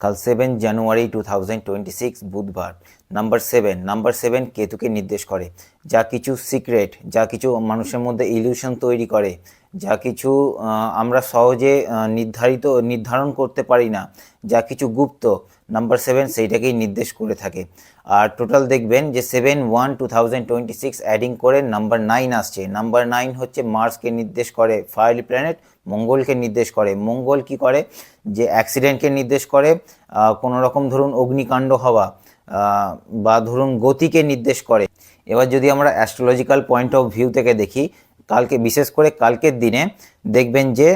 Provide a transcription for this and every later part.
কাল 7 জানুয়ারি 2026 বুধবার। Number seven কেতুকে নির্দেশ করে। যা কিছু সিক্রেট, যা কিছু মানুষের মধ্যে ইলিউশন তৈরি করে, যা কিছু আমরা সহজে নির্ধারণ করতে পারি না, যা কিছু গুপ্ত, নাম্বার 7 সেইটাকেই নির্দেশ করে থাকে। আর টোটাল দেখবেন যে 7/1/2026 অ্যাডিং করে নাম্বার 9 আসছে। নাম্বার 9 হচ্ছে মার্সকে নির্দেশ করে, ফায়ারলি প্ল্যানেট মঙ্গলকে নির্দেশ করে। মঙ্গল কি করে, যে অ্যাক্সিডেন্টকে নির্দেশ করে, কোনো রকম ধরুন অগ্নিকাণ্ড হওয়া বা ধরুন গতিকে নির্দেশ করে। এবার যদি আমরা অ্যাস্ট্রোলজিক্যাল পয়েন্ট অফ ভিউ থেকে দেখি, কালকে বিশেষ করে কালকের দিনে দেখবেন যে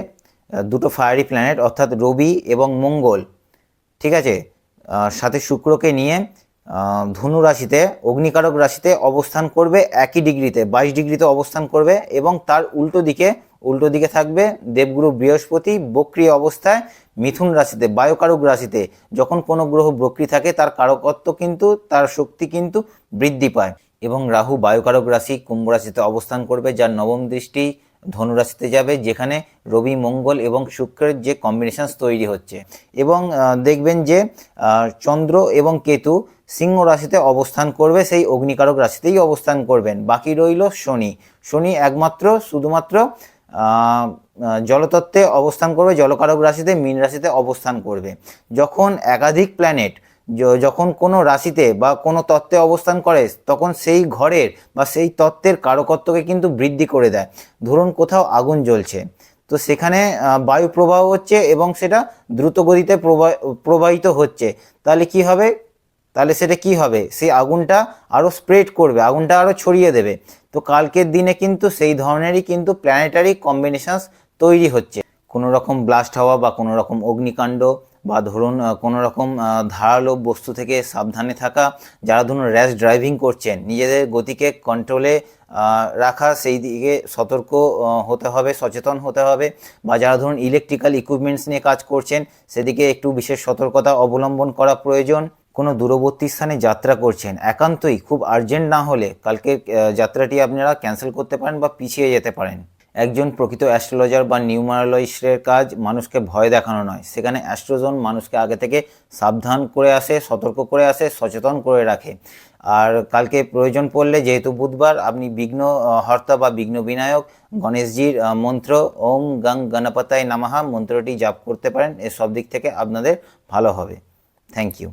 দুটো ফায়ারি প্ল্যানেট অর্থাৎ রবি এবং মঙ্গল, ঠিক আছে, সাথে শুক্রকে নিয়ে ধনু রাশিতে, অগ্নিকারক রাশিতে অবস্থান করবে, একই ডিগ্রিতে 22 ডিগ্রিতে অবস্থান করবে। এবং তার উল্টো দিকে থাকবে দেবগুরু বৃহস্পতি বক্রী অবস্থায় মিথুন রাশিতে, বায়ুকারক রাশিতে। যখন কোনো গ্রহ বক্রী থাকে তার কারকত্ব কিন্তু, তার শক্তি কিন্তু বৃদ্ধি পায়। এবং রাহু বায়ুকারক রাশি কুম্ভ রাশিতে অবস্থান করবে, যার নবম দৃষ্টি ধনু রাশিতে যাবে, যেখানে রবি মঙ্গল এবং শুক্রের যে কম্বিনেশনস তৈরি হচ্ছে। এবং দেখবেন যে চন্দ্র এবং কেতু সিংহ রাশিতে অবস্থান করবে, সেই অগ্নিকারক রাশিতেই অবস্থান করবেন। বাকি রইল শনি শুধুমাত্র জলতত্ত্বে অবস্থান করবে, জলকারক রাশিতে মীন রাশিতে অবস্থান করবে। যখন একাধিক প্ল্যানেট যখন কোনো রাশিতে বা কোনো তত্ত্বে অবস্থান করে, তখন সেই ঘরের বা সেই তত্ত্বের কারকত্বকে কিন্তু বৃদ্ধি করে দেয়। ধরুন কোথাও আগুন জ্বলছে, তো সেখানে বায়ু প্রবাহ হচ্ছে এবং সেটা দ্রুত গতিতে প্রবাহিত হচ্ছে, তাহলে সেটা কি হবে, সেই আগুনটা আরও স্প্রেড করবে, আগুনটা আরও ছড়িয়ে দেবে। তো কালকের দিনে কিন্তু সেই ধরনেরই কিন্তু প্ল্যানেটারি কম্বিনেশনস তৈরি হচ্ছে। কোনো রকম ব্লাস্ট হওয়া বা কোনো রকম অগ্নিকাণ্ড, বা ধরুন কোনো রকম ধারালো বস্তু থেকে সাবধানে থাকা। যারা ধরুন র্যাশ ড্রাইভিং করছেন, নিজেদের গতিকে কন্ট্রোলে রাখা, সেই দিকে সতর্ক হতে হবে, সচেতন হতে হবে। বা যারা ধরুন ইলেকট্রিক্যাল ইকুইপমেন্টস নিয়ে কাজ করছেন, সেদিকে একটু বিশেষ সতর্কতা অবলম্বন করা প্রয়োজন। কোনো দূরবর্তী স্থানে যাত্রা করছেন, একান্তই খুব আর্জেন্ট না হলে কালকে যাত্রাটি আপনারা ক্যান্সেল করতে পারেন বা পিছিয়ে যেতে পারেন। একজন প্রকৃত অ্যাস্ট্রোলজার বা নিউমারোলজিস্টের কাজ মানুষকে ভয় দেখানো নয়, সেখানে অ্যাস্ট্রোজন মানুষকে আগে থেকে সাবধান করে আসে, সতর্ক করে আসে, সচেতন করে রাখে। আর কালকে প্রয়োজন পড়লে, যেহেতু বুধবার, আপনি বিঘ্ন হর্তা বা বিঘ্ন বিনায়ক গণেশজির মন্ত্র ওম গং গণপতায় নমঃ মন্ত্রটি জাপ করতে পারেন। এর সব দিক থেকে আপনাদের ভালো হবে। Thank you.